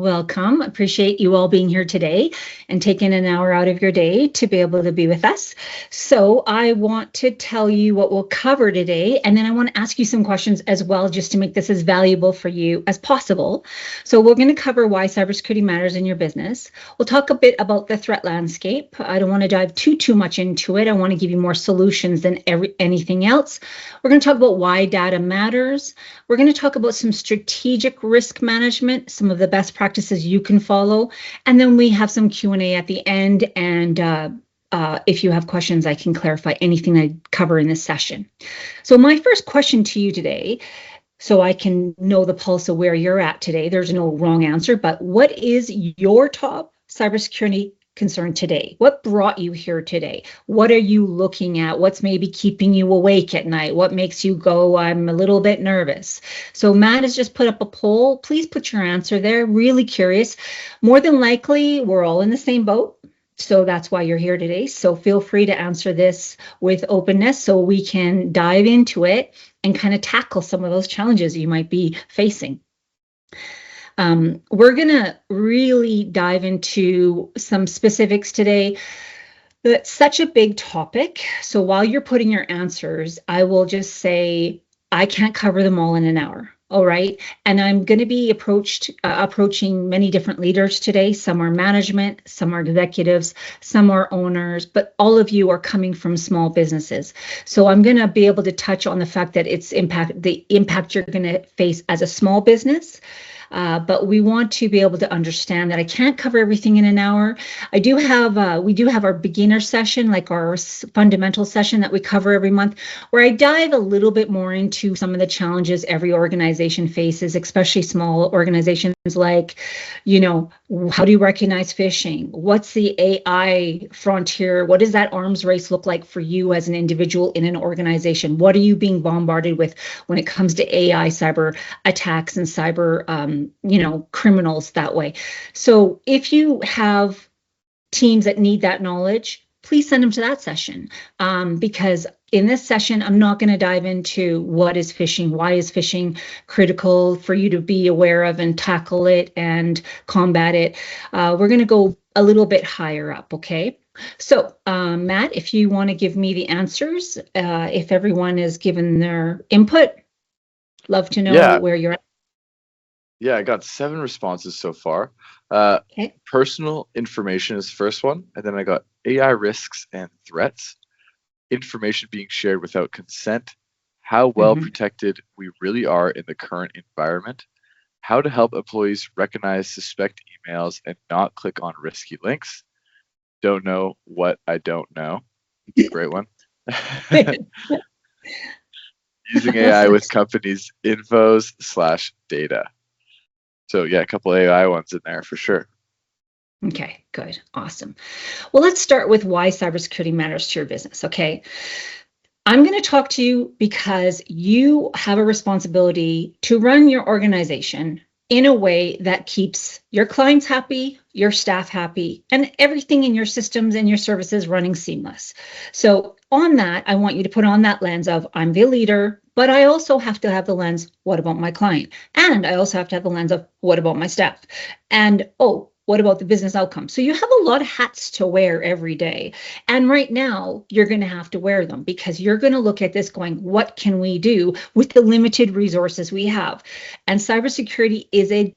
Welcome. Appreciate you all being here today and taking an hour out of your day to be able to be with us. So I want to tell you what we'll cover today, and then I want to ask you some questions as well, just to make this as valuable for you as possible. So we're going to cover why cybersecurity matters in your business. We'll talk a bit about the threat landscape. I don't want to dive too much into it. I want to give you more solutions than anything else. We're going to talk about why data matters. We're going to talk about some strategic risk management, some of the best practices you can follow, and then we have some Q&A at the end, and if you have questions, I can clarify anything I cover in this session. So my first question to you today, so I can know the pulse of where you're at today, there's no wrong answer, but what is your top cybersecurity concern today? What brought you here today? What are you looking at? What's maybe keeping you awake at night? What makes you go, I'm a little bit nervous? So Matt has just put up a poll. Please put your answer there. Really curious. More than likely, we're all in the same boat. So that's why you're here today. So feel free to answer this with openness so we can dive into it and kind of tackle some of those challenges you might be facing. We're going to really dive into some specifics today. That's such a big topic. So while you're putting your answers, I will just say I can't cover them all in an hour. All right. And I'm going to be approaching many different leaders today. Some are management, some are executives, some are owners, but all of you are coming from small businesses. So I'm going to be able to touch on the fact that the impact you're going to face as a small business. But we want to be able to understand that I can't cover everything in an hour. We do have our beginner session, like our fundamental session that we cover every month, where I dive a little bit more into some of the challenges every organization faces, especially small organizations, like, how do you recognize phishing? What's the AI frontier? What does that arms race look like for you as an individual in an organization? What are you being bombarded with when it comes to AI cyber attacks and cyber criminals that way? So if you have teams that need that knowledge, please send them to that session, because in this session, I'm not going to dive into what is phishing, why is phishing critical for you to be aware of and tackle it and combat it. We're going to go a little bit higher up, okay? So Matt, if you want to give me the answers, if everyone has given their input, love to know where you're at. Yeah, I got 7 responses so far. Okay. Personal information is the first one, and then I got AI risks and threats, information being shared without consent, how well protected we really are in the current environment, how to help employees recognize suspect emails and not click on risky links, don't know what I don't know. Great one. Using AI with companies' infos/data. So yeah, a couple AI ones in there for sure. Okay, good, awesome. Well, let's start with why cybersecurity matters to your business, okay? I'm going to talk to you because you have a responsibility to run your organization in a way that keeps your clients happy, your staff happy, and everything in your systems and your services running seamless. So on that, I want you to put on that lens of, I'm the leader, but I also have to have the lens, what about my client? And I also have to have the lens of, what about my staff? And, what about the business outcome? So you have a lot of hats to wear every day. And right now, you're going to have to wear them because you're going to look at this going, what can we do with the limited resources we have? And cybersecurity is a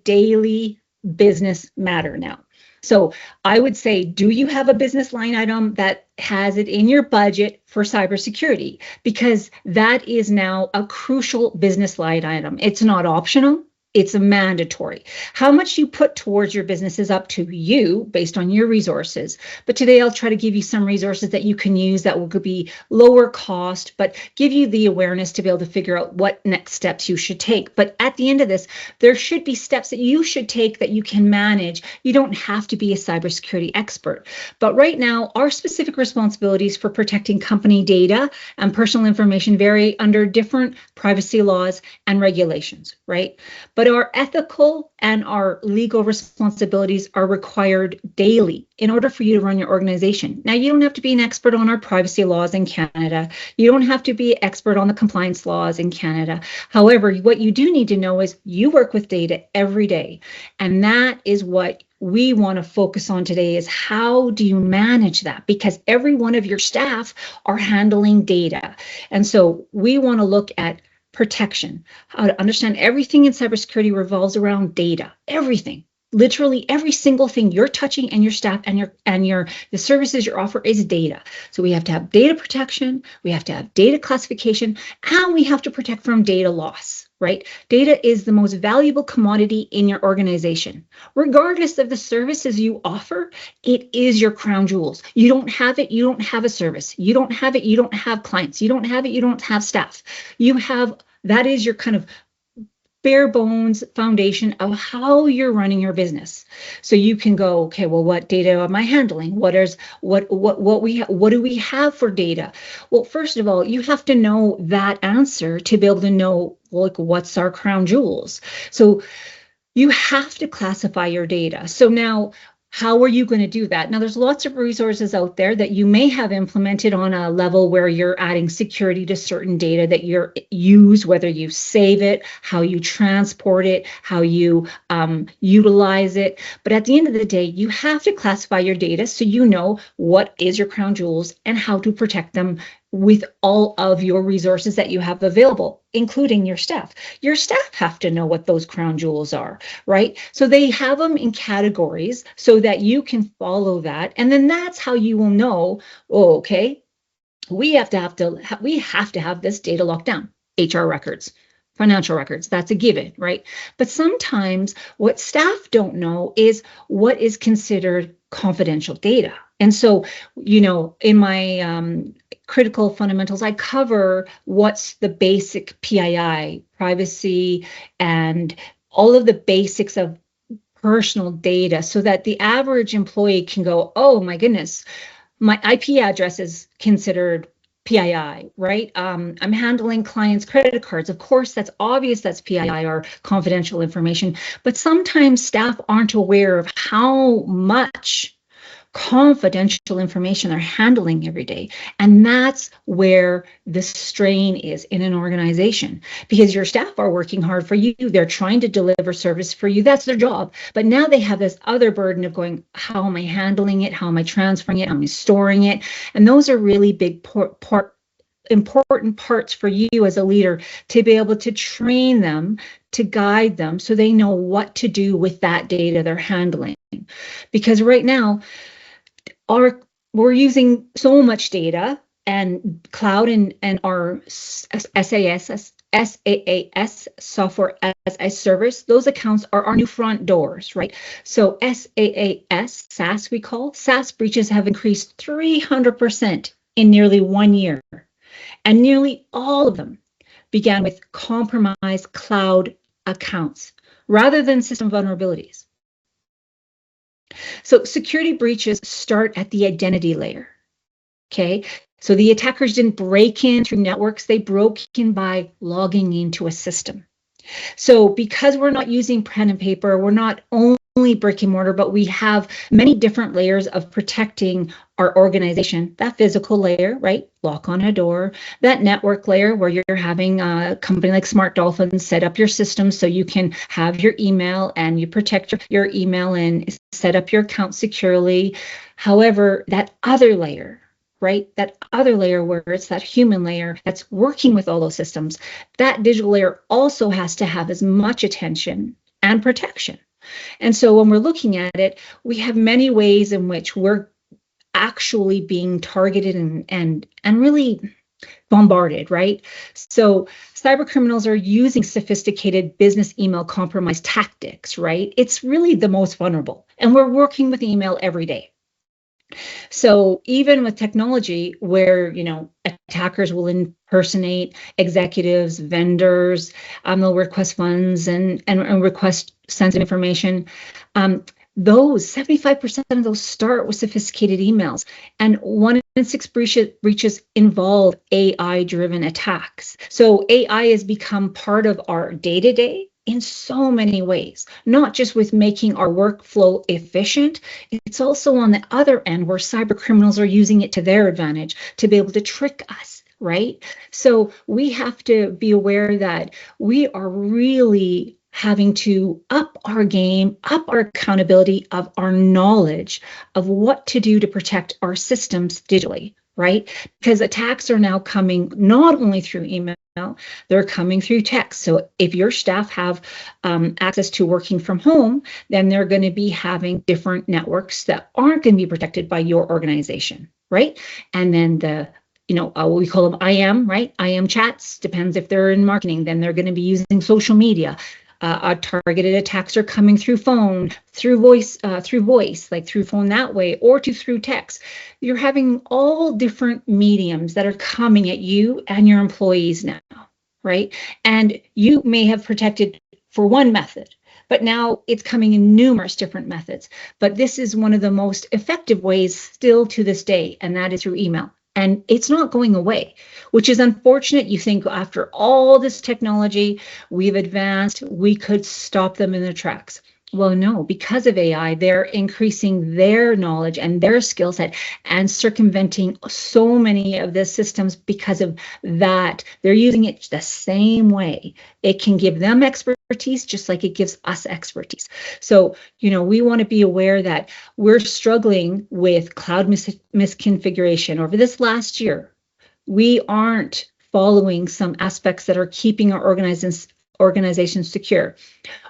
daily business matter now. So I would say, do you have a business line item that has it in your budget for cybersecurity? Because that is now a crucial business line item. It's not optional. It's a mandatory. How much you put towards your business is up to you based on your resources. But today I'll try to give you some resources that you can use that will be lower cost, but give you the awareness to be able to figure out what next steps you should take. But at the end of this, there should be steps that you should take that you can manage. You don't have to be a cybersecurity expert. But right now, our specific responsibilities for protecting company data and personal information vary under different privacy laws and regulations, right? but our ethical and our legal responsibilities are required daily in order for you to run your organization. Now, you don't have to be an expert on our privacy laws in Canada. You don't have to be an expert on the compliance laws in Canada. However, what you do need to know is you work with data every day. And that is what we want to focus on today, is how do you manage that? Because every one of your staff are handling data. And so we want to look at protection, how to understand everything in cybersecurity revolves around data, everything. Literally every single thing you're touching and your staff and the services you offer is data. So we have to have data protection, we have to have data classification, and we have to protect from data loss, right? Data is the most valuable commodity in your organization. Regardless of the services you offer, it is your crown jewels. You don't have it, you don't have a service. You don't have it, you don't have clients. You don't have it, you don't have staff. That is your kind of bare bones foundation of how you're running your business. So you can go, okay, well, what data am I handling? What do we have for data? Well, first of all, you have to know that answer to be able to know, like, what's our crown jewels. So you have to classify your data. So now, how are you going to do that? Now, there's lots of resources out there that you may have implemented on a level where you're adding security to certain data that you use, whether you save it, how you transport it, how you utilize it. But at the end of the day, you have to classify your data so you know what is your crown jewels and how to protect them with all of your resources that you have available, including your staff. Your staff have to know what those crown jewels are, right? So they have them in categories so that you can follow that. And then that's how you will know, oh, okay, we have to have this data locked down. HR records, financial records, that's a given, right? But sometimes what staff don't know is what is considered confidential data. And so, in my critical fundamentals, I cover what's the basic PII, privacy, and all of the basics of personal data so that the average employee can go, oh my goodness, my IP address is considered PII, right? I'm handling clients' credit cards. Of course, that's obvious, that's PII or confidential information, but sometimes staff aren't aware of how much confidential information they're handling every day. And that's where the strain is in an organization, because your staff are working hard for you. They're trying to deliver service for you. That's their job. But now they have this other burden of going, how am I handling it? How am I transferring it? How am I storing it? And those are really big important parts for you as a leader to be able to train them, to guide them so they know what to do with that data they're handling. Because right now, we're using so much data and cloud and our SaaS software as a service. Those accounts are our new front doors, right? So SaaS we call, SaaS breaches have increased 300% in nearly 1 year. And nearly all of them began with compromised cloud accounts rather than system vulnerabilities. So security breaches start at the identity layer, okay? So the attackers didn't break in through networks, they broke in by logging into a system. So because we're not using pen and paper, we're not only brick and mortar, but we have many different layers of protecting our organization. That physical layer, right? Lock on a door. That network layer where you're having a company like Smart Dolphins set up your system so you can have your email and you protect your email and set up your account securely. However, that other layer, right? That other layer where it's that human layer that's working with all those systems, that digital layer also has to have as much attention and protection. And so when we're looking at it, we have many ways in which we're actually being targeted and really bombarded, right? So cyber criminals are using sophisticated business email compromise tactics, right? It's really the most vulnerable. And we're working with email every day. So even with technology where, attackers will impersonate executives, vendors, they'll request funds and request sensitive information. Those 75% of those start with sophisticated emails, and 1 in 6 breaches involve AI-driven attacks. So AI has become part of our day-to-day in so many ways, not just with making our workflow efficient. It's also on the other end where cyber criminals are using it to their advantage to be able to trick us, right? So we have to be aware that we are really having to up our game, up our accountability of our knowledge of what to do to protect our systems digitally, right? Because attacks are now coming not only through email, they're coming through text. So if your staff have access to working from home, then they're going to be having different networks that aren't going to be protected by your organization, right? And then we call them IM, right? IM chats, depends if they're in marketing, then they're going to be using social media. Targeted attacks are coming through phone, through voice, like through phone that way, or through text. You're having all different mediums that are coming at you and your employees now, right? And you may have protected for one method, but now it's coming in numerous different methods. But this is one of the most effective ways still to this day, and that is through email. And it's not going away, which is unfortunate. You think after all this technology we've advanced, we could stop them in their tracks. Well, no, because of AI, they're increasing their knowledge and their skill set and circumventing so many of the systems because of that. They're using it the same way. It can give them expertise just like it gives us expertise. So, we want to be aware that we're struggling with cloud misconfiguration over this last year. We aren't following some aspects that are keeping our organization secure.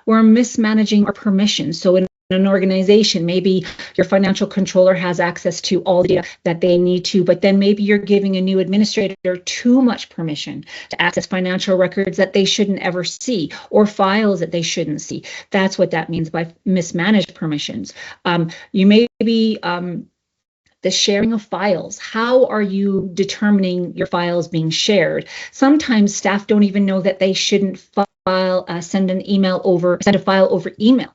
We're mismanaging our permissions. So in an organization, maybe your financial controller has access to all the data that they need to, but then maybe you're giving a new administrator too much permission to access financial records that they shouldn't ever see, or files that they shouldn't see. That's what that means by mismanaged permissions. You may be the sharing of files. How are you determining your files being shared? Sometimes staff don't even know that they shouldn't send a file over email.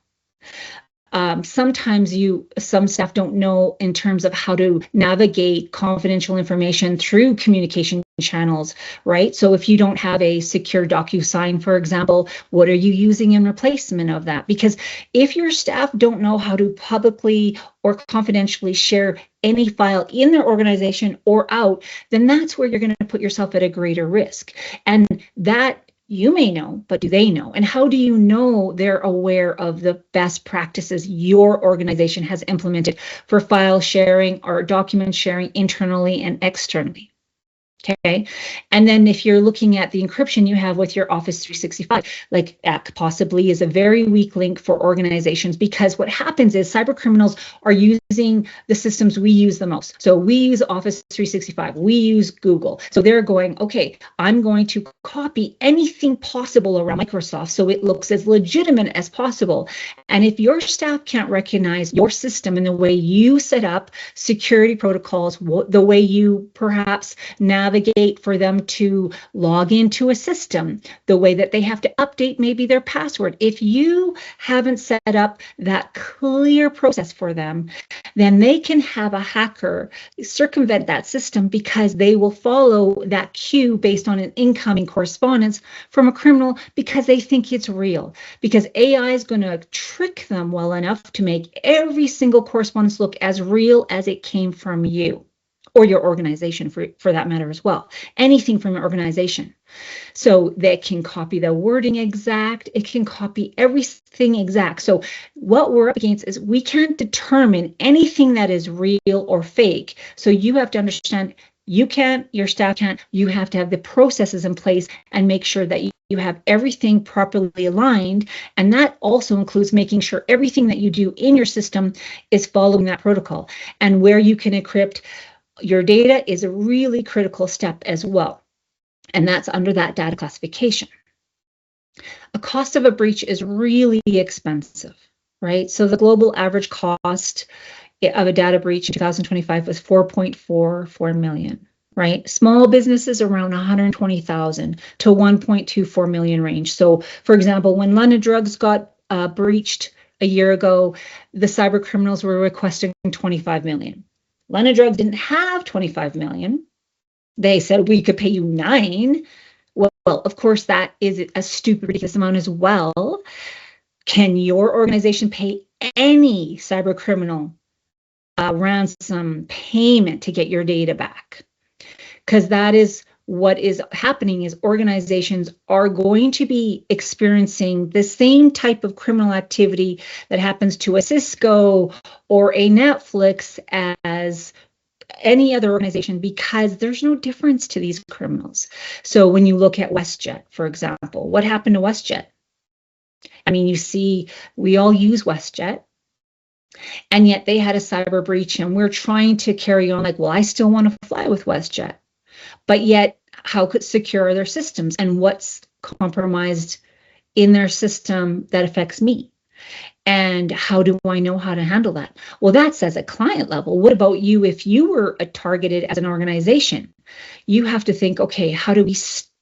Sometimes some staff don't know in terms of how to navigate confidential information through communication channels, right? So if you don't have a secure DocuSign, for example, what are you using in replacement of that? Because if your staff don't know how to publicly or confidentially share any file in their organization or out, then that's where you're going to put yourself at a greater risk. And that you may know, but do they know? And how do you know they're aware of the best practices your organization has implemented for file sharing or document sharing internally and externally? Okay. And then if you're looking at the encryption you have with your Office 365, like that possibly is a very weak link for organizations, because what happens is cyber criminals are using the systems we use the most. So we use Office 365, we use Google. So they're going, okay, I'm going to copy anything possible around Microsoft so it looks as legitimate as possible. And if your staff can't recognize your system and the way you set up security protocols, the way you perhaps navigate for them to log into a system, the way that they have to update maybe their password. If you haven't set up that clear process for them, then they can have a hacker circumvent that system, because they will follow that cue based on an incoming correspondence from a criminal because they think it's real. Because AI is going to trick them well enough to make every single correspondence look as real as it came from you, or your organization for that matter as well. Anything from your organization. So they can copy the wording exact, it can copy everything exact. So what we're up against is we can't determine anything that is real or fake. So you have to understand, you can't, your staff can't, you have to have the processes in place and make sure that you have everything properly aligned. And that also includes making sure everything that you do in your system is following that protocol. And where you can encrypt your data is a really critical step as well. And that's under that data classification. A cost of a breach is really expensive, right? So the global average cost of a data breach in 2025 was 4.44 million, right? Small businesses around 120,000 to 1.24 million range. So for example, when London Drugs got breached a year ago, the cyber criminals were requesting 25 million. London Drugs didn't have 25 million. They said we could pay you 9. Well, of course, that is a stupid, ridiculous amount as well. Can your organization pay any cyber criminal ransom payment to get your data back? Because that is what is happening, is organizations are going to be experiencing the same type of criminal activity that happens to a Cisco or a Netflix as any other organization, because there's no difference to these criminals. So when you look at WestJet, for example, what happened to WestJet? I mean, you see, we all use WestJet, and yet they had a cyber breach, and we're trying to carry on like, well, I still want to fly with WestJet. But yet, how could secure their systems, and what's compromised in their system that affects me? And how do I know how to handle that? Well, that's as a client level. What about you if you were targeted as an organization? You have to think, okay, how do we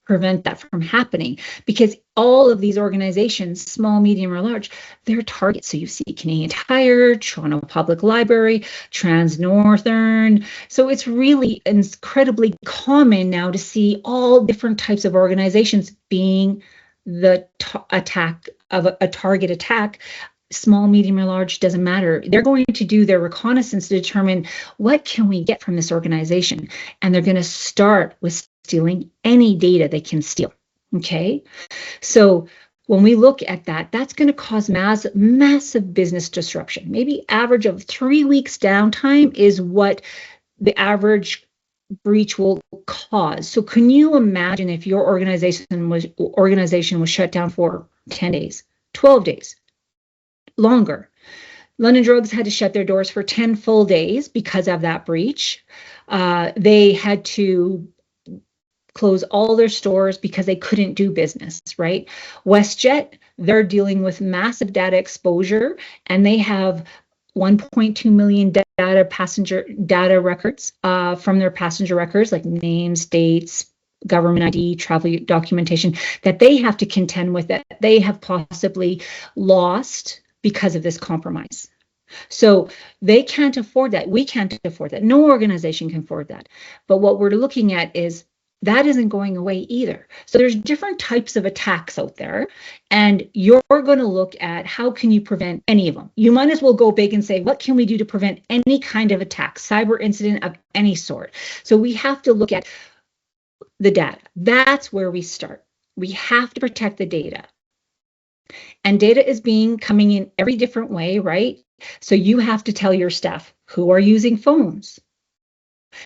prevent that from happening? Because all of these organizations, small, medium, or large, they're targets. So you see Canadian Tire, Toronto Public Library, Trans-Northern. So it's really incredibly common now to see all different types of organizations being the attack of a target attack. Small, medium, or large, doesn't matter. They're going to do their reconnaissance to determine what can we get from this organization. And they're going to start with stealing any data they can steal. Okay. So when we look at that, that's going to cause massive business disruption. Maybe average of 3 weeks downtime is what the average breach will cause. So can you imagine if your organization was shut down for 10 days, 12 days? Longer. London Drugs had to shut their doors for 10 full days because of that breach. They had to close all their stores because they couldn't do business, right? WestJet, they're dealing with massive data exposure, and they have 1.2 million passenger data records from their passenger records, like names, dates, government ID, travel documentation, that they have to contend with, that they have possibly lost because of this compromise. So they can't afford that. We can't afford that. No organization can afford that. But what we're looking at is that isn't going away either. So there's different types of attacks out there, and you're going to look at how can you prevent any of them. You might as well go big and say, what can we do to prevent any kind of attack, cyber incident of any sort? So we have to look at the data. That's where we start. We have to protect the data. And data is coming in every different way, right? So you have to tell your staff who are using phones.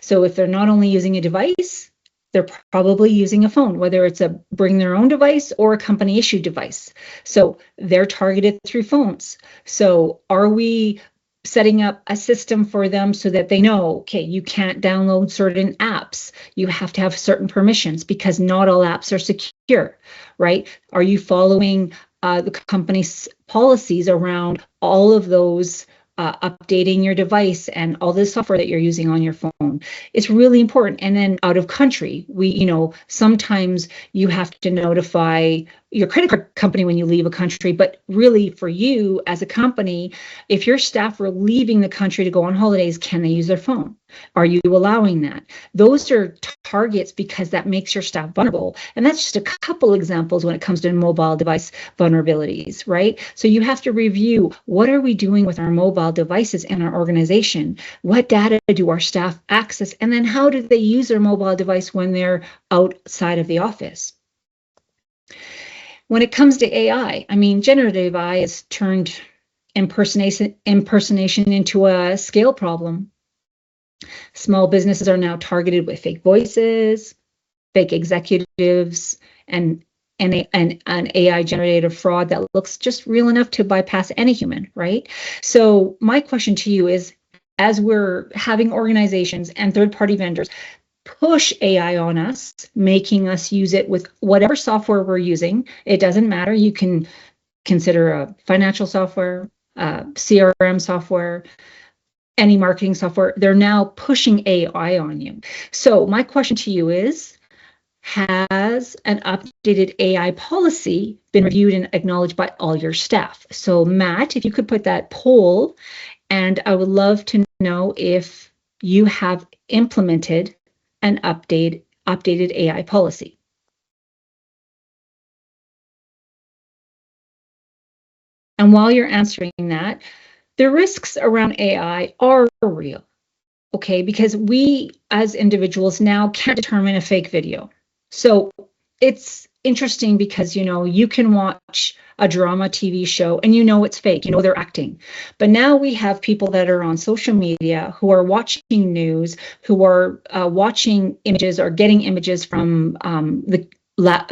So if they're not only using a device, they're probably using a phone, whether it's a bring their own device or a company issued device. So they're targeted through phones. So are we setting up a system for them so that they know, okay, you can't download certain apps. You have to have certain permissions because not all apps are secure, right? Are you following the company's policies around all of those, updating your device and all the software that you're using on your phone? It's really important. And then out of country, sometimes you have to notify your credit card company when you leave a country, but really for you as a company, if your staff are leaving the country to go on holidays, can they use their phone? Are you allowing that? Those are targets because that makes your staff vulnerable. And that's just a couple examples when it comes to mobile device vulnerabilities, right? So you have to review, what are we doing with our mobile devices in our organization? What data do our staff access? And then how do they use their mobile device when they're outside of the office? When it comes to AI, I mean, generative AI has turned impersonation into a scale problem. Small businesses are now targeted with fake voices, fake executives, and an AI generated fraud that looks just real enough to bypass any human, right? So my question to you is, as we're having organizations and third-party vendors push AI on us, making us use it with whatever software we're using, it doesn't matter. You can consider a financial software, CRM software, any marketing software. They're now pushing AI on you. So my question to you is, has an updated AI policy been reviewed and acknowledged by all your staff? So Matt, if you could put that poll, and I would love to know if you have implemented an updated AI policy. And while you're answering that, the risks around AI are real, okay? Because we as individuals now can't determine a fake video. So it's interesting because, you can watch a drama TV show and it's fake, they're acting. But now we have people that are on social media who are watching news, who are watching images or getting images from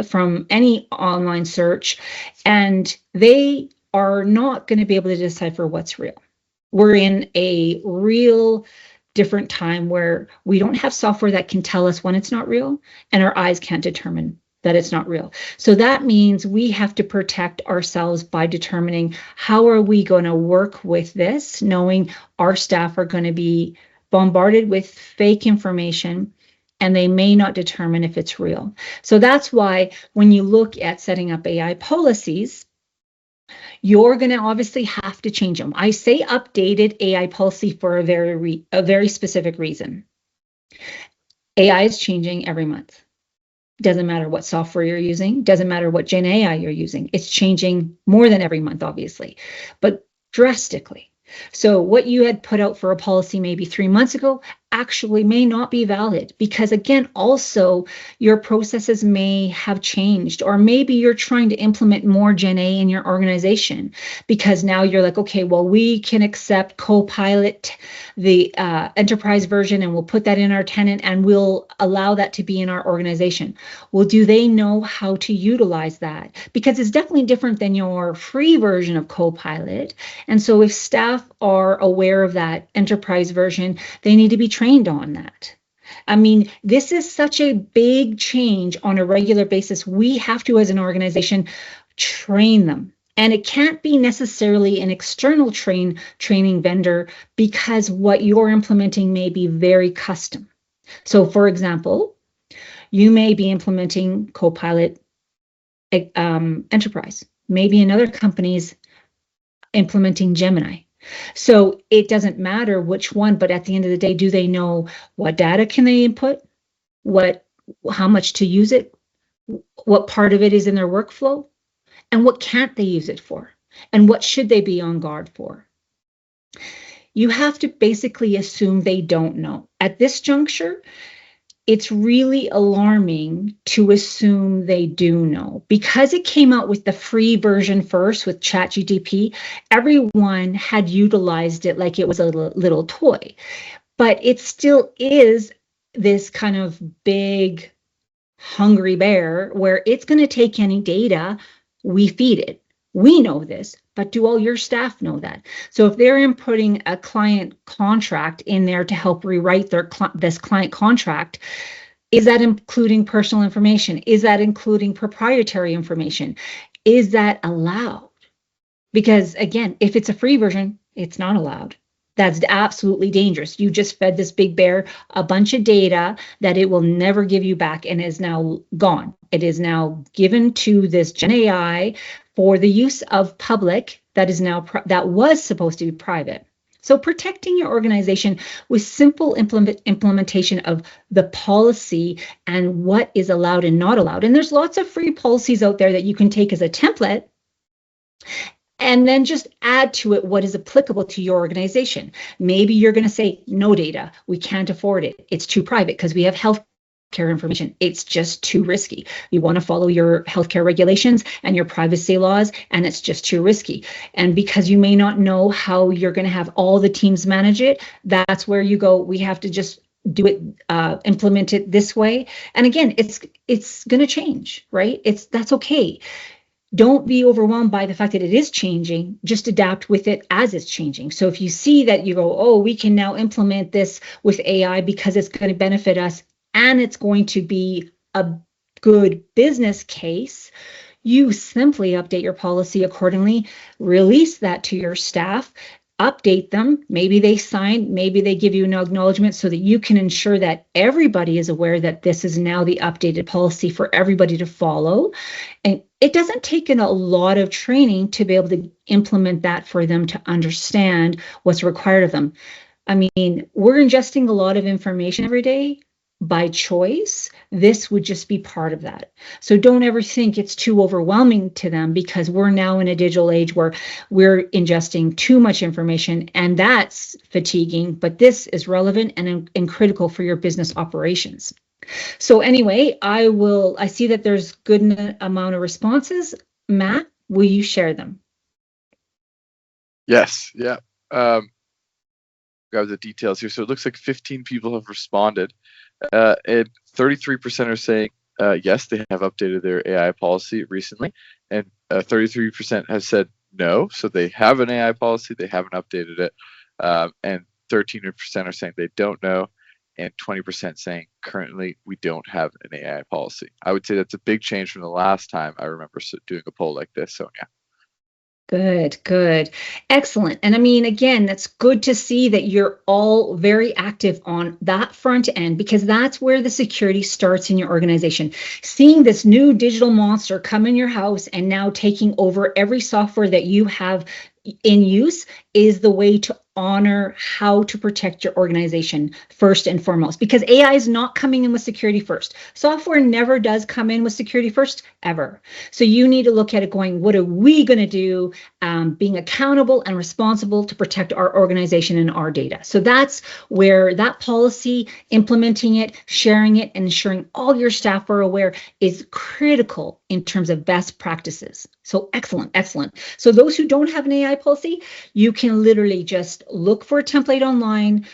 from any online search, and they are not going to be able to decipher what's real. We're in a real different time where we don't have software that can tell us when it's not real, and our eyes can't determine that it's not real. So that means we have to protect ourselves by determining how are we going to work with this, knowing our staff are going to be bombarded with fake information and they may not determine if it's real. So that's why when you look at setting up AI policies, you're going to obviously have to change them. I say updated AI policy for a very specific reason. AI is changing every month. Doesn't matter what software you're using, doesn't matter what Gen AI you're using. It's changing more than every month, obviously, but drastically. So what you had put out for a policy maybe 3 months ago actually may not be valid, because again, also your processes may have changed, or maybe you're trying to implement more Gen A in your organization because now you're like, okay, well, we can accept Copilot, the enterprise version, and we'll put that in our tenant and we'll allow that to be in our organization. Well, do they know how to utilize that? Because it's definitely different than your free version of Copilot. And so if staff are aware of that enterprise version, they need to be trained on that. I mean, this is such a big change on a regular basis. We have to, as an organization, train them. And it can't be necessarily an external training vendor, because what you're implementing may be very custom. So for example, you may be implementing Copilot Enterprise. Maybe another company's implementing Gemini. So it doesn't matter which one, but at the end of the day, do they know what data can they input, how much to use it, what part of it is in their workflow, and what can't they use it for, and what should they be on guard for? You have to basically assume they don't know. At this juncture, it's really alarming to assume they do know. Because it came out with the free version first with ChatGPT, everyone had utilized it like it was a little toy. But it still is this kind of big, hungry bear where it's going to take any data we feed it. We know this, but do all your staff know that? So if they're inputting a client contract in there to help rewrite this client contract, is that including personal information? Is that including proprietary information? Is that allowed? Because again, if it's a free version, it's not allowed. That's absolutely dangerous. You just fed this big bear a bunch of data that it will never give you back and is now gone. It is now given to this Gen AI for the use of public that is now that was supposed to be private. So protecting your organization with simple implementation of the policy and what is allowed and not allowed. And there's lots of free policies out there that you can take as a template and then just add to it what is applicable to your organization. Maybe you're going to say, no data, we can't afford it. It's too private because we have healthcare information. It's just too risky. You want to follow your healthcare regulations and your privacy laws, and it's just too risky. And because you may not know how you're going to have all the teams manage it, that's where you go, we have to just do it, implement it this way. And again, it's going to change, right? That's okay. Don't be overwhelmed by the fact that it is changing. Just adapt with it as it's changing. So if you see that you go, oh, we can now implement this with AI because it's going to benefit us and it's going to be a good business case, you simply update your policy accordingly, release that to your staff, update them. Maybe they sign, maybe they give you an acknowledgement so that you can ensure that everybody is aware that this is now the updated policy for everybody to follow. And it doesn't take in a lot of training to be able to implement that for them to understand what's required of them. I mean, we're ingesting a lot of information every day. by choice, this would just be part of that. So don't ever think it's too overwhelming to them, because we're now in a digital age where we're ingesting too much information, and that's fatiguing, but this is relevant and critical for your business operations. So anyway, I see that there's good amount of responses. Matt, will you share them? Yes. Yeah. Grab the details here. So it looks like 15 people have responded, and 33% are saying yes, they have updated their AI policy recently, and 33% have said no, so they have an AI policy, they haven't updated it, and 13% are saying they don't know, and 20% saying currently we don't have an AI policy. I would say that's a big change from the last time I remember doing a poll like this, Sonia. Good, good. Excellent. And I mean, again, that's good to see that you're all very active on that front end, because that's where the security starts in your organization. Seeing this new digital monster come in your house and now taking over every software that you have in use is the way to honor how to protect your organization first and foremost, because AI is not coming in with security first. Software never does come in with security first, ever. So you need to look at it going, what are we going to do, being accountable and responsible to protect our organization and our data. So that's where that policy, implementing it, sharing it, and ensuring all your staff are aware is critical in terms of best practices. So excellent, excellent. So those who don't have an AI policy, you can literally just look for a template online,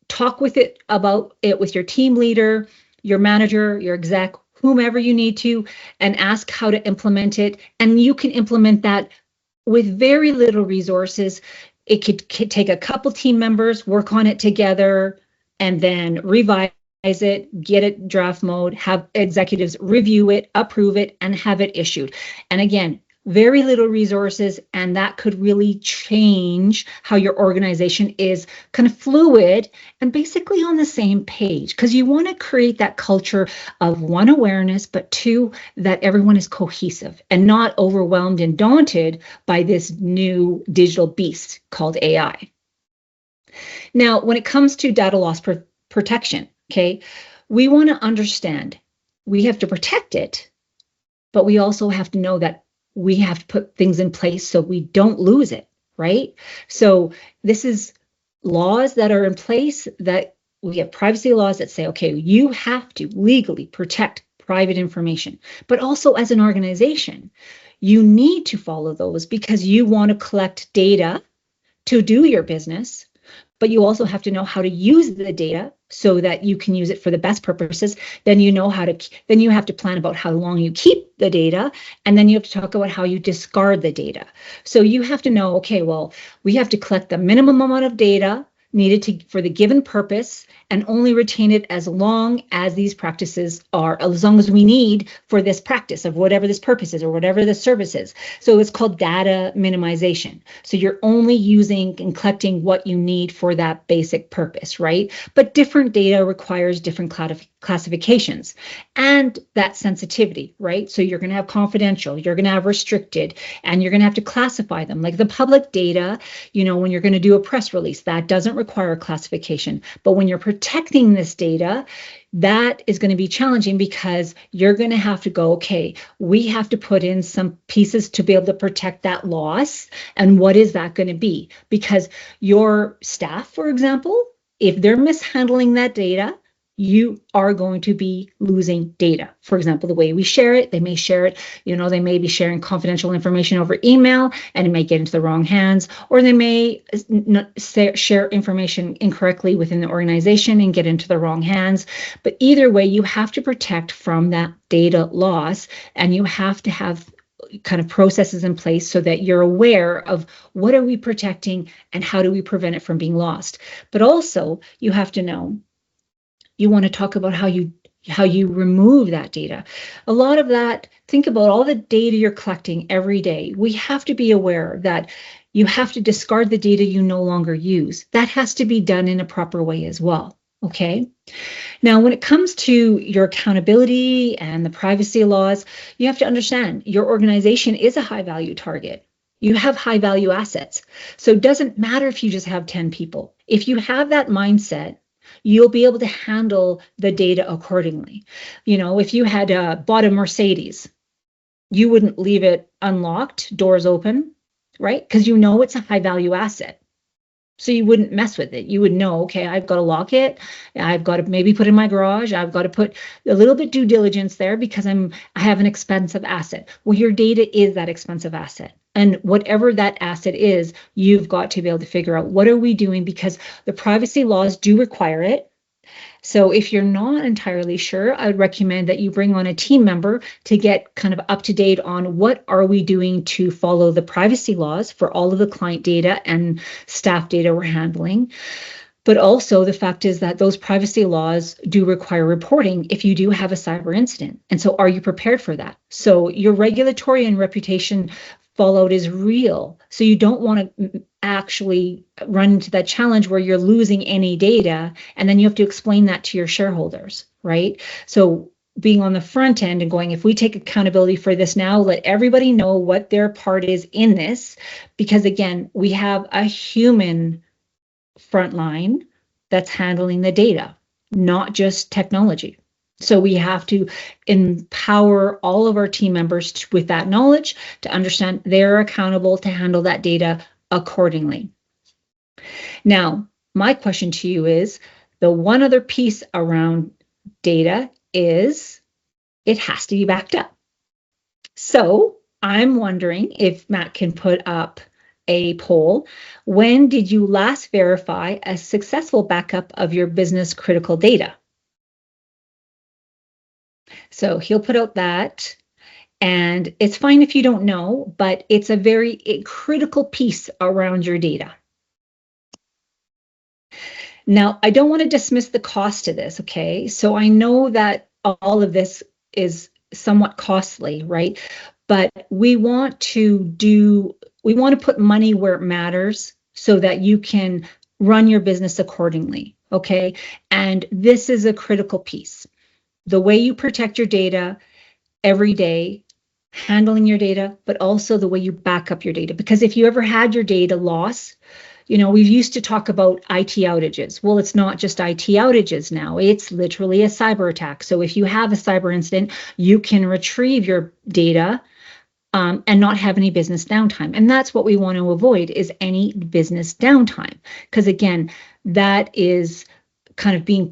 talk about it with your team leader, your manager, your exec, whomever you need to, and ask how to implement it. And you can implement that with very little resources. It could take a couple team members, work on it together, and then revise it, get it draft mode, have executives review it, approve it, and have it issued. And again, very little resources, and that could really change how your organization is kind of fluid and basically on the same page, because you want to create that culture of, one, awareness, but two, that everyone is cohesive and not overwhelmed and daunted by this new digital beast called AI. Now, when it comes to data loss protection, okay, we want to understand we have to protect it, but we also have to know that we have to put things in place so we don't lose it, right? So this is laws that are in place, that we have privacy laws that say, okay, you have to legally protect private information, but also as an organization, you need to follow those because you want to collect data to do your business, but you also have to know how to use the data so that you can use it for the best purposes. Then you have to plan about how long you keep the data, and then you have to talk about how you discard the data. So you have to know, okay, well, we have to collect the minimum amount of data needed for the given purpose, and only retain it as long as these practices are, as long as we need for this practice of whatever this purpose is or whatever the service is. So it's called data minimization. So you're only using and collecting what you need for that basic purpose, right? But different data requires different classifications and that sensitivity, right? So you're going to have confidential, you're going to have restricted, and you're going to have to classify them. Like the public data, when you're going to do a press release, that doesn't require classification. But when you're protecting this data, that is going to be challenging, because you're going to have to go, okay, we have to put in some pieces to be able to protect that loss. And what is that going to be? Because your staff, for example, if they're mishandling that data, you are going to be losing data. For example, the way we share it, they may share it, they may be sharing confidential information over email and it may get into the wrong hands, or they may share information incorrectly within the organization and get into the wrong hands. But either way, you have to protect from that data loss, and you have to have kind of processes in place so that you're aware of what are we protecting and how do we prevent it from being lost. But also, you have to know, you want to talk about how you remove that data. A lot of that, think about all the data you're collecting every day. We have to be aware that you have to discard the data you no longer use. That has to be done in a proper way as well, okay? Now, when it comes to your accountability and the privacy laws, you have to understand your organization is a high-value target. You have high-value assets. So it doesn't matter if you just have 10 people. If you have that mindset you'll be able to handle the data accordingly. If you had bought a Mercedes, you wouldn't leave it unlocked, doors open, right? Because it's a high value asset. So you wouldn't mess with it. You would know, okay, I've got to lock it. I've got to maybe put in my garage. I've got to put a little bit due diligence there because I have an expensive asset. Well, your data is that expensive asset. And whatever that asset is, you've got to be able to figure out what are we doing, because the privacy laws do require it. So if you're not entirely sure, I would recommend that you bring on a team member to get kind of up to date on what are we doing to follow the privacy laws for all of the client data and staff data we're handling. But also the fact is that those privacy laws do require reporting if you do have a cyber incident. And so are you prepared for that? So your regulatory and reputation fallout is real. So you don't want to actually run into that challenge where you're losing any data and then you have to explain that to your shareholders, right? So being on the front end and going, if we take accountability for this now, let everybody know what their part is in this, because again, we have a human frontline that's handling the data, not just technology. So we have to empower all of our team members with that knowledge to understand they're accountable to handle that data accordingly. Now, my question to you is, the one other piece around data is it has to be backed up. So I'm wondering if Matt can put up a poll. When did you last verify a successful backup of your business critical data? So he'll put out that, and it's fine if you don't know, but it's a very critical piece around your data. Now, I don't want to dismiss the cost of this, okay? So I know that all of this is somewhat costly, right? But we want to put money where it matters so that you can run your business accordingly, okay? And this is a critical piece. The way you protect your data every day, handling your data, but also the way you back up your data. Because if you ever had your data lost, we've used to talk about IT outages. Well, it's not just IT outages now. It's literally a cyber attack. So if you have a cyber incident, you can retrieve your data and not have any business downtime. And that's what we want to avoid, is any business downtime. Because again, that is kind of being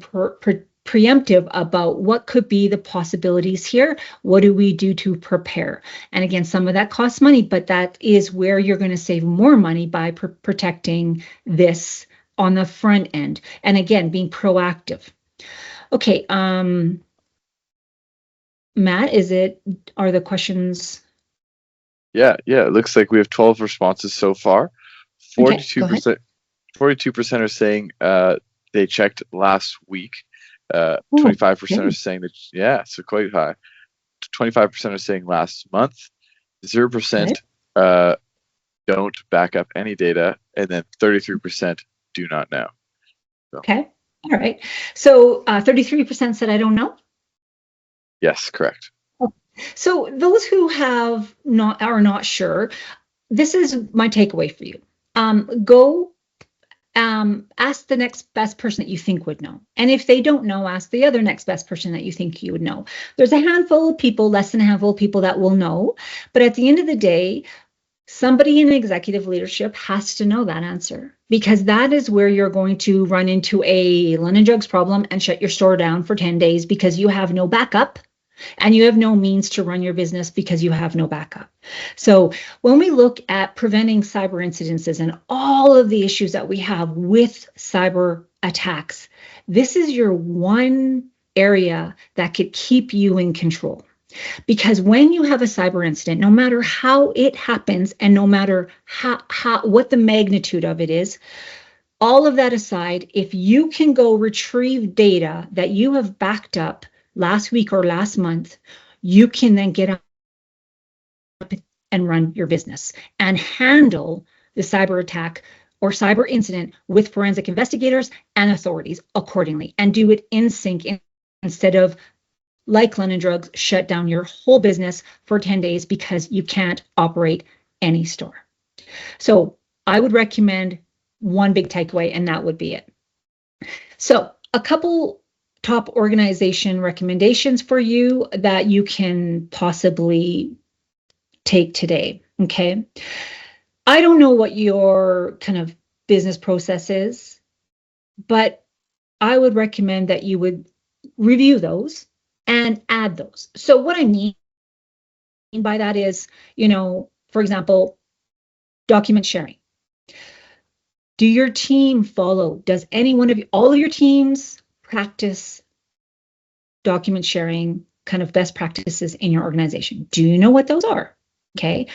preemptive about what could be the possibilities here. What do we do to prepare? And again, some of that costs money, but that is where you're going to save more money by protecting this on the front end. And again, being proactive. Okay, Matt, are the questions? Yeah. It looks like we have 12 responses so far. 42%, okay, 42% are saying they checked last week. 25% are saying that, so quite high. 25% are saying last month. 0% don't back up any data, and then 33% do not know. So. Okay, all right. So 33% said I don't know. Yes, correct. So those who are not sure, this is my takeaway for you. Go ask the next best person that you think would know. And if they don't know, ask the other next best person that you think you would know. There's a handful of people, less than a handful of people that will know. But at the end of the day, somebody in executive leadership has to know that answer, because that is where you're going to run into a London Drugs problem and shut your store down for 10 days because you have no backup. And you have no means to run your business because you have no backup. So when we look at preventing cyber incidences and all of the issues that we have with cyber attacks, this is your one area that could keep you in control. Because when you have a cyber incident, no matter how it happens and no matter what the magnitude of it is, all of that aside, if you can go retrieve data that you have backed up last week or last month, you can then get up and run your business and handle the cyber attack or cyber incident with forensic investigators and authorities accordingly, and do it in sync instead of, like London Drugs, shut down your whole business for 10 days because you can't operate any store. So I would recommend one big takeaway, and that would be it. So a couple top organization recommendations for you that you can possibly take today. Okay. I don't know what your kind of business process is, but I would recommend that you would review those and add those. So what I mean by that is, for example, document sharing. Do your team follow? Does any one of you, all of your teams practice document sharing kind of best practices in your organization? Do you know what those are? Okay.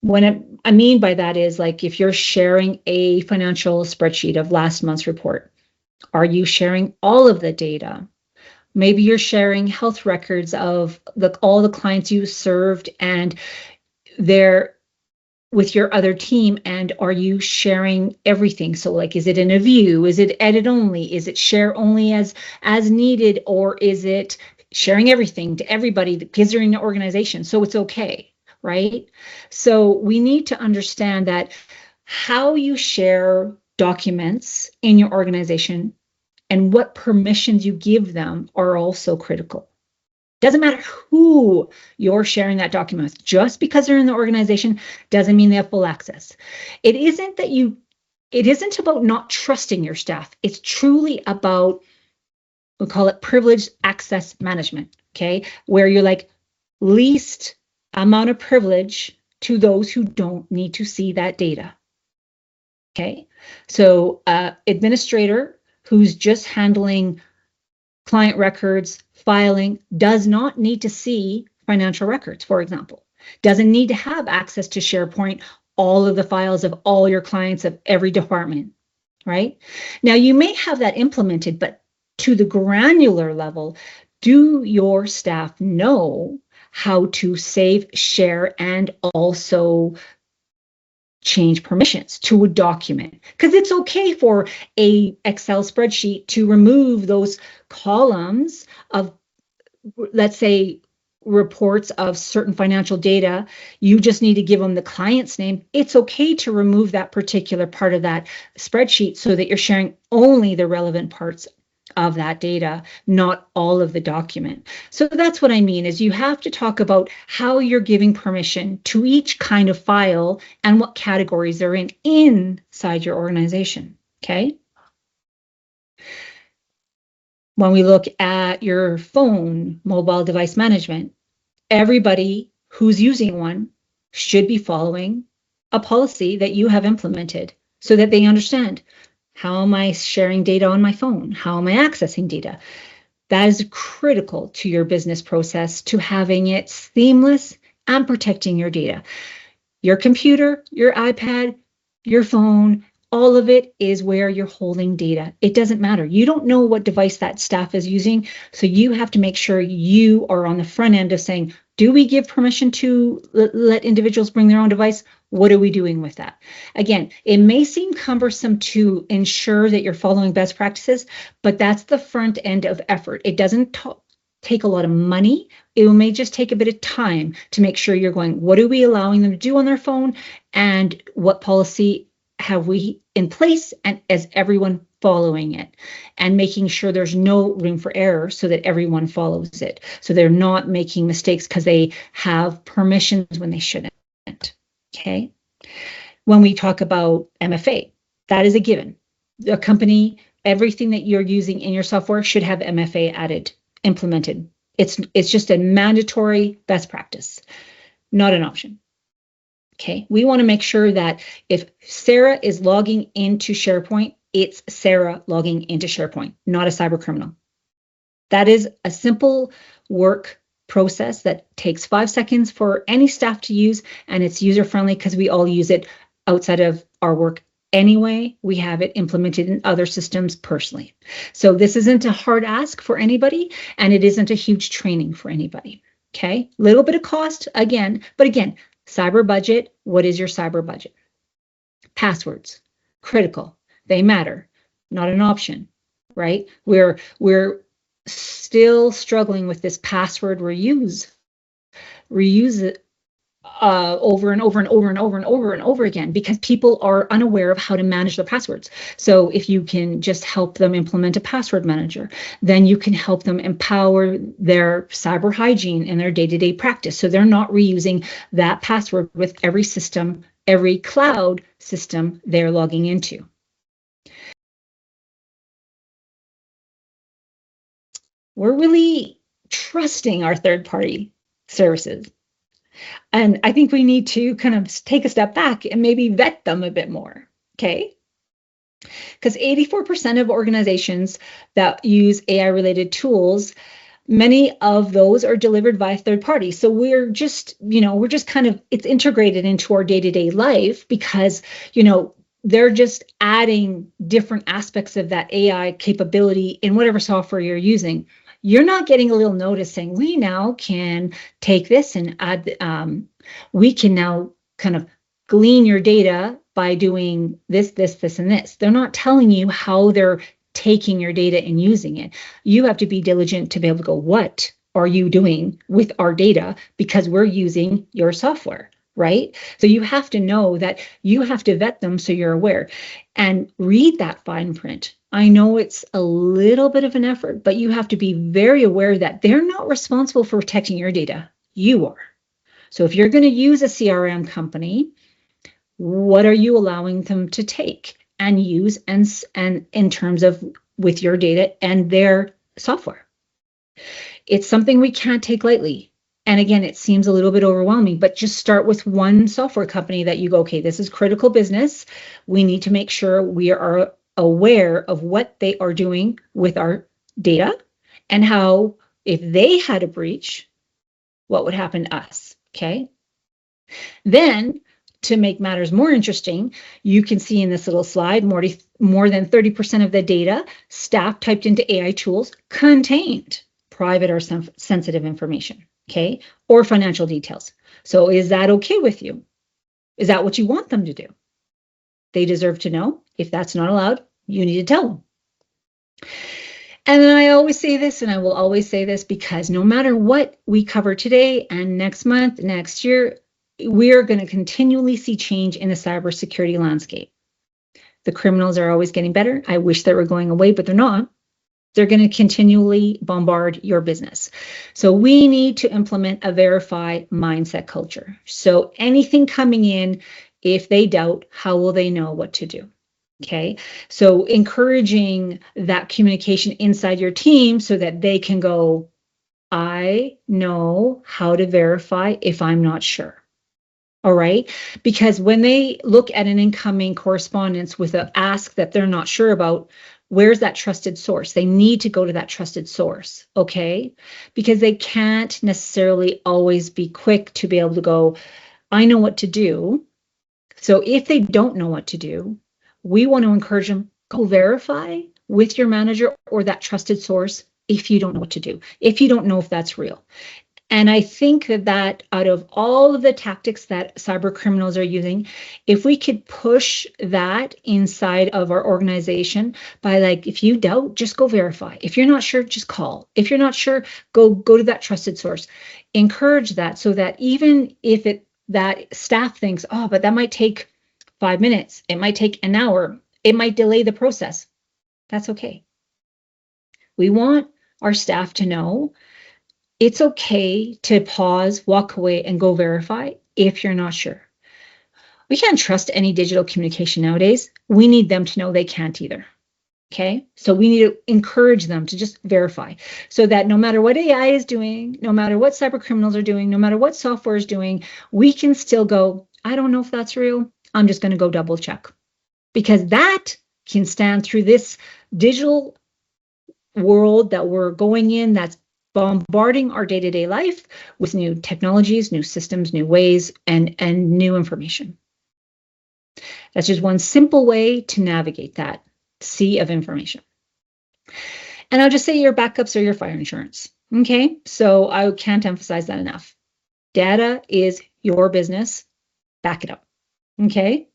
What I mean by that is, like, if you're sharing a financial spreadsheet of last month's report, are you sharing all of the data? Maybe you're sharing health records of all the clients you served and they're with your other team, and are you sharing everything? So, like, is it in a view? Is it edit only? Is it share only as needed? Or is it sharing everything to everybody because you're in the organization? So it's okay, right? So we need to understand that how you share documents in your organization and what permissions you give them are also critical. Doesn't matter who you're sharing that document with. Just because they're in the organization doesn't mean they have full access. It isn't about not trusting your staff. It's truly about, we'll call it privileged access management, okay? Where you're like, least amount of privilege to those who don't need to see that data. Okay. So administrator who's just handling client records, filing, does not need to see financial records, for example. Doesn't need to have access to SharePoint, all of the files of all your clients of every department, right? Now, you may have that implemented, but to the granular level, do your staff know how to save, share, and also change permissions to a document? Because it's okay for a Excel spreadsheet to remove those columns of, let's say, reports of certain financial data. You just need to give them the client's name. It's okay to remove that particular part of that spreadsheet so that you're sharing only the relevant parts of that data, not all of the document. So that's what I mean, is you have to talk about how you're giving permission to each kind of file and what categories they're in inside your organization, okay? When we look at your phone, mobile device management, everybody who's using one should be following a policy that you have implemented so that they understand, how am I sharing data on my phone? How am I accessing data? That is critical to your business process, to having it seamless and protecting your data. Your computer, your iPad, your phone, all of it is where you're holding data. It doesn't matter. You don't know what device that staff is using, so you have to make sure you are on the front end of saying, do we give permission to let individuals bring their own device? What are we doing with that? Again, it may seem cumbersome to ensure that you're following best practices, but that's the front end of effort. It doesn't take a lot of money. It may just take a bit of time to make sure you're going, what are we allowing them to do on their phone? And what policy have we in place? And is everyone following it? And making sure there's no room for error so that everyone follows it. So they're not making mistakes because they have permissions when they shouldn't. Okay. When we talk about MFA, that is a given. The company, everything that you're using in your software should have MFA added, implemented. It's just a mandatory best practice, not an option. Okay. We want to make sure that if Sarah is logging into SharePoint, it's Sarah logging into SharePoint, not a cyber criminal. That is a simple work process that takes 5 seconds for any staff to use, and it's user-friendly because we all use it outside of our work anyway. We have it implemented in other systems personally. So this isn't a hard ask for anybody, and it isn't a huge training for anybody. Okay, little bit of cost again, but again, cyber budget. What is your cyber budget? Passwords, critical. They matter, not an option, right? We're still struggling with this password reuse over and over and over and over and over and over again, because people are unaware of how to manage their passwords. So if you can just help them implement a password manager, then you can help them empower their cyber hygiene in their day-to-day practice. So they're not reusing that password with every system, every cloud system they're logging into. We're really trusting our third-party services. And I think we need to kind of take a step back and maybe vet them a bit more, okay? Because 84% of organizations that use AI-related tools, many of those are delivered by third parties. So we're just kind of, it's integrated into our day-to-day life because, they're just adding different aspects of that AI capability in whatever software you're using. You're not getting a little notice saying, we now can take this and add, we can now kind of glean your data by doing this, this, this, and this. They're not telling you how they're taking your data and using it. You have to be diligent to be able to go, what are you doing with our data? Because we're using your software, right? So you have to know that you have to vet them so you're aware and read that fine print. I know it's a little bit of an effort, but you have to be very aware that they're not responsible for protecting your data. You are. So if you're going to use a CRM company, what are you allowing them to take and use and in terms of with your data and their software? It's something we can't take lightly. And again, it seems a little bit overwhelming, but just start with one software company that you go, okay, this is critical business. We need to make sure we are aware of what they are doing with our data and how, if they had a breach, what would happen to us, okay? Then, to make matters more interesting, you can see in this little slide, more than 30% of the data staff typed into AI tools contained private or sensitive information, okay, or financial details. So is that okay with you? Is that what you want them to do? They deserve to know. If that's not allowed, you need to tell them. And then I always say this, and I will always say this, because no matter what we cover today and next month, next year, we are going to continually see change in the cybersecurity landscape. The criminals are always getting better. I wish they were going away, but they're not. They're going to continually bombard your business. So we need to implement a verify mindset culture. So anything coming in, if they doubt, how will they know what to do? Okay, so encouraging that communication inside your team so that they can go, I know how to verify if I'm not sure. All right, because when they look at an incoming correspondence with an ask that they're not sure about, where's that trusted source? They need to go to that trusted source, okay? Because they can't necessarily always be quick to be able to go, I know what to do. So if they don't know what to do, we want to encourage them, go verify with your manager or that trusted source if you don't know what to do, if you don't know if that's real. And I think that out of all of the tactics that cyber criminals are using, if we could push that inside of our organization by, like, if you doubt, just go verify. If you're not sure, just call. If you're not sure, go to that trusted source. Encourage that so that even if that staff thinks, oh, but that might take 5 minutes, it might take an hour, it might delay the process. That's okay. We want our staff to know it's okay to pause, walk away, and go verify if you're not sure. We can't trust any digital communication nowadays. We need them to know they can't either. Okay, so we need to encourage them to just verify so that no matter what AI is doing, no matter what cyber criminals are doing, no matter what software is doing, we can still go, I don't know if that's real. I'm just going to go double check, because that can stand through this digital world that we're going in, that's bombarding our day-to-day life with new technologies, new systems, new ways, and new information. That's just one simple way to navigate that sea of information. And I'll just say your backups are your fire insurance. Okay, so I can't emphasize that enough. Data is your business. Back it up. Okay.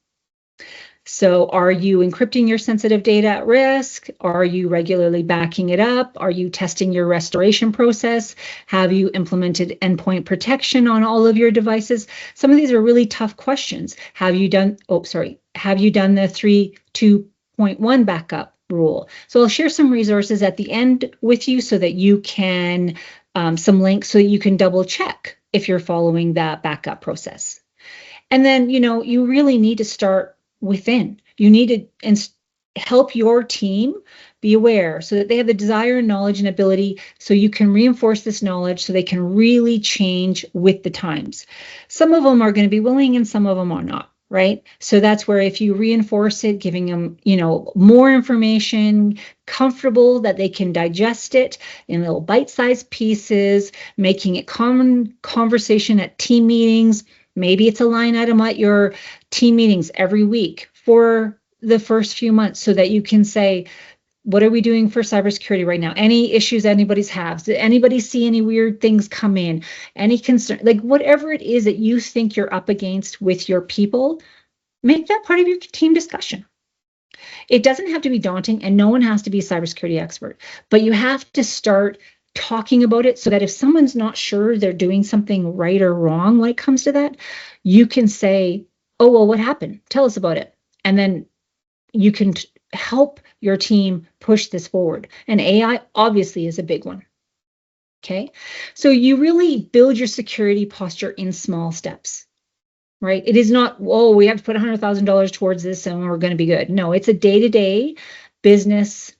So are you encrypting your sensitive data at risk? Are you regularly backing it up? Are you testing your restoration process? Have you implemented endpoint protection on all of your devices? Some of these are really tough questions. Have you done the 3.2.1 backup rule? So I'll share some resources at the end with you so that you can, some links so that you can double check if you're following that backup process. And then, you really need to start within. You need to help your team be aware so that they have the desire and knowledge and ability so you can reinforce this knowledge so they can really change with the times. Some of them are going to be willing and some of them are not, right? So that's where if you reinforce it, giving them, more information, comfortable that they can digest it in little bite-sized pieces, making it common conversation at team meetings. Maybe it's a line item at your team meetings every week for the first few months so that you can say, what are we doing for cybersecurity right now? Any issues anybody's have? Did anybody see any weird things come in? Any concern? Like whatever it is that you think you're up against with your people, make that part of your team discussion. It doesn't have to be daunting and no one has to be a cybersecurity expert, but you have to start talking about it so that if someone's not sure they're doing something right or wrong when it comes to that, you can say, oh, well, what happened? Tell us about it. And then you can help your team push this forward. And AI obviously is a big one. Okay. So you really build your security posture in small steps, right? It is not, oh, we have to put $100,000 towards this and we're going to be good. No, it's a day-to-day business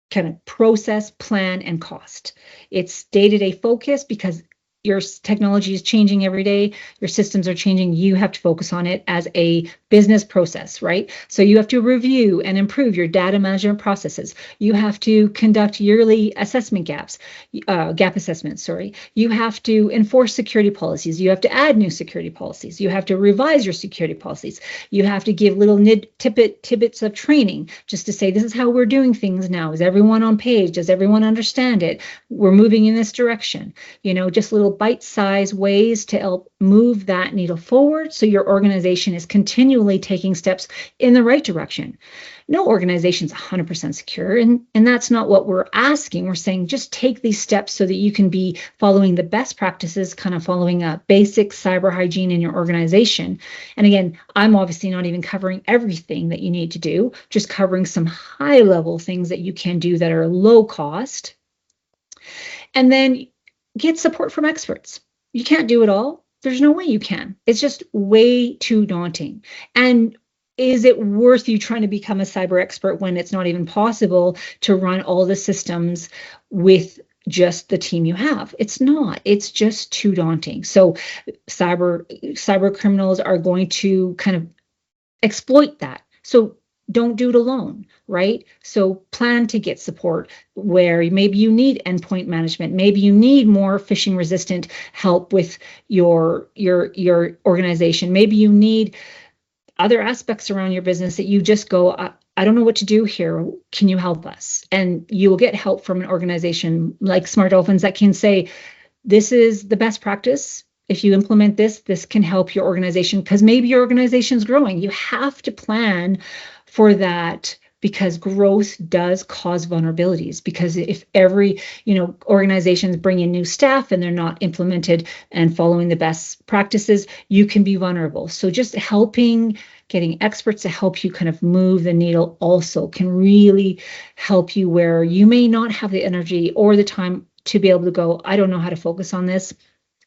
kind of process, plan, and cost. It's day-to-day focus because your technology is changing every day. Your systems are changing. You have to focus on it as a business process, right? So you have to review and improve your data management processes. You have to conduct yearly assessment gap assessments, sorry. You have to enforce security policies. You have to add new security policies. You have to revise your security policies. You have to give little tidbits of training just to say, this is how we're doing things now. Is everyone on page? Does everyone understand it? We're moving in this direction. Just little bite-sized ways to help move that needle forward so your organization is continually taking steps in the right direction. No organization is 100% secure, and that's not what we're asking. We're saying just take these steps so that you can be following the best practices, kind of following a basic cyber hygiene in your organization. And again, I'm obviously not even covering everything that you need to do, just covering some high-level things that you can do that are low cost. And then get support from experts. You can't do it all. There's no way you can. It's just way too daunting. And is it worth you trying to become a cyber expert when it's not even possible to run all the systems with just the team you have? It's not. It's just too daunting. So cyber criminals are going to kind of exploit that. So don't do it alone, right? So plan to get support where maybe you need endpoint management, maybe you need more phishing resistant help with your organization, maybe you need other aspects around your business that you just go, I don't know what to do here. Can you help us? And you will get help from an organization like Smart Dolphins that can say, this is the best practice. If you implement this, this can help your organization because maybe your organization is growing. You have to plan for that because growth does cause vulnerabilities. Because if every, organizations bring in new staff and they're not implemented and following the best practices, you can be vulnerable. So just getting experts to help you kind of move the needle also can really help you where you may not have the energy or the time to be able to go, I don't know how to focus on this.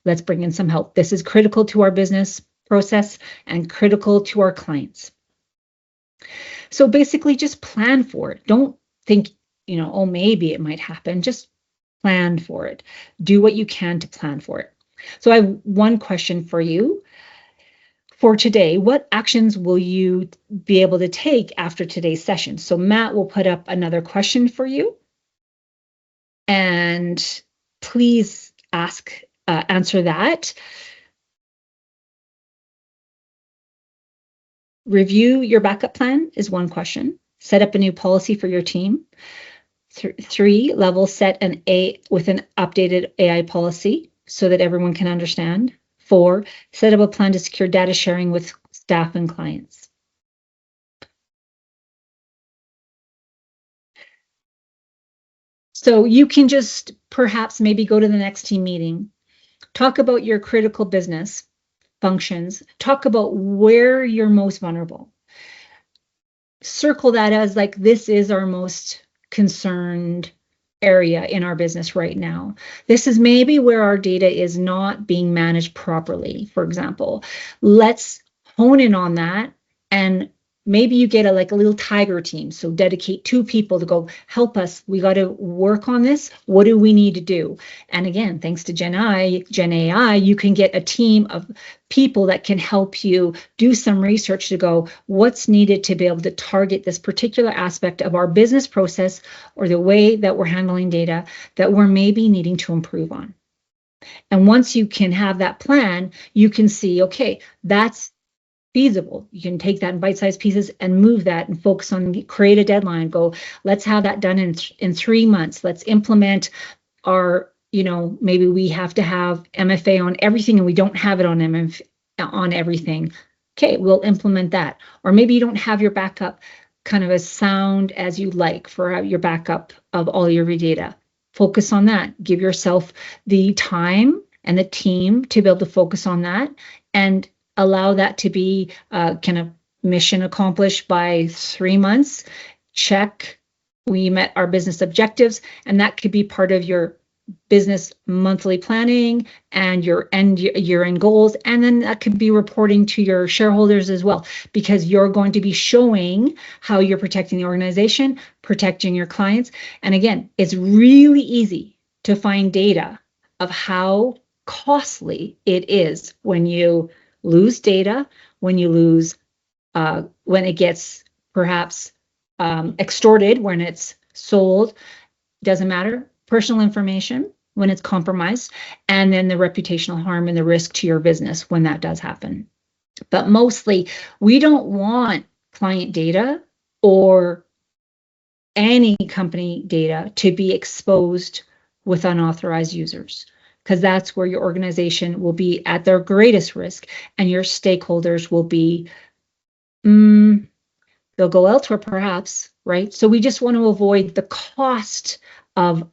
Let's bring in some help. This is critical to our business process and critical to our clients. So basically just plan for it. Don't think, oh, maybe it might happen. Just plan for it. Do what you can to plan for it. So I have one question for you for today. What actions will you be able to take after today's session? So Matt will put up another question for you. And please answer that. Review your backup plan is one question. Set up a new policy for your team. 3, level set with an updated AI policy so that everyone can understand. 4, set up a plan to secure data sharing with staff and clients. So you can just perhaps maybe go to the next team meeting, talk about your critical business functions, talk about where you're most vulnerable. Circle that as like, this is our most concerned area in our business right now. This is maybe where our data is not being managed properly, for example. Let's hone in on that, and maybe you get a little tiger team. So dedicate 2 people to go help us. We got to work on this. What do we need to do? And again, thanks to Gen AI, you can get a team of people that can help you do some research to go, what's needed to be able to target this particular aspect of our business process or the way that we're handling data that we're maybe needing to improve on. And once you can have that plan, you can see, okay, that's feasible. You can take that in bite-sized pieces and move that and focus on, create a deadline, go, let's have that done in 3 months. Let's implement our, maybe we have to have MFA on everything and we don't have it on MFA on everything. Okay, we'll implement that. Or maybe you don't have your backup kind of as sound as you'd like for your backup of all your data. Focus on that. Give yourself the time and the team to be able to focus on that, and allow that to be kind of mission accomplished by 3 months. Check, we met our business objectives, and that could be part of your business monthly planning and your year-end goals. And then that could be reporting to your shareholders as well, because you're going to be showing how you're protecting the organization, protecting your clients. And again, it's really easy to find data of how costly it is when you lose data, when you lose, when it gets perhaps extorted, when it's sold, doesn't matter, personal information when it's compromised, and then the reputational harm and the risk to your business when that does happen. But mostly, we don't want client data or any company data to be exposed with unauthorized users, because that's where your organization will be at their greatest risk, and your stakeholders will be, they'll go elsewhere perhaps, right? So we just want to avoid the cost of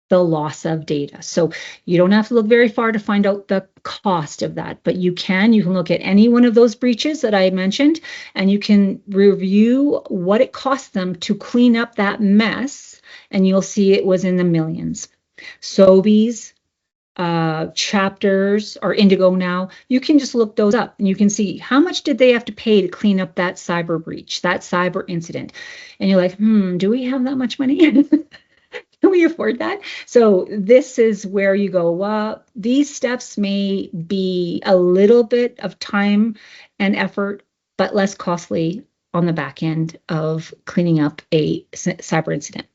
the loss of data. So you don't have to look very far to find out the cost of that, but you can look at any one of those breaches that I mentioned, and you can review what it cost them to clean up that mess, and you'll see it was in the millions. Sobeys, Chapters, or Indigo now, you can just look those up and you can see how much did they have to pay to clean up that cyber breach, that cyber incident. And you're like, do we have that much money? Can we afford that? So this is where you go, well, these steps may be a little bit of time and effort, but less costly on the back end of cleaning up a cyber incident.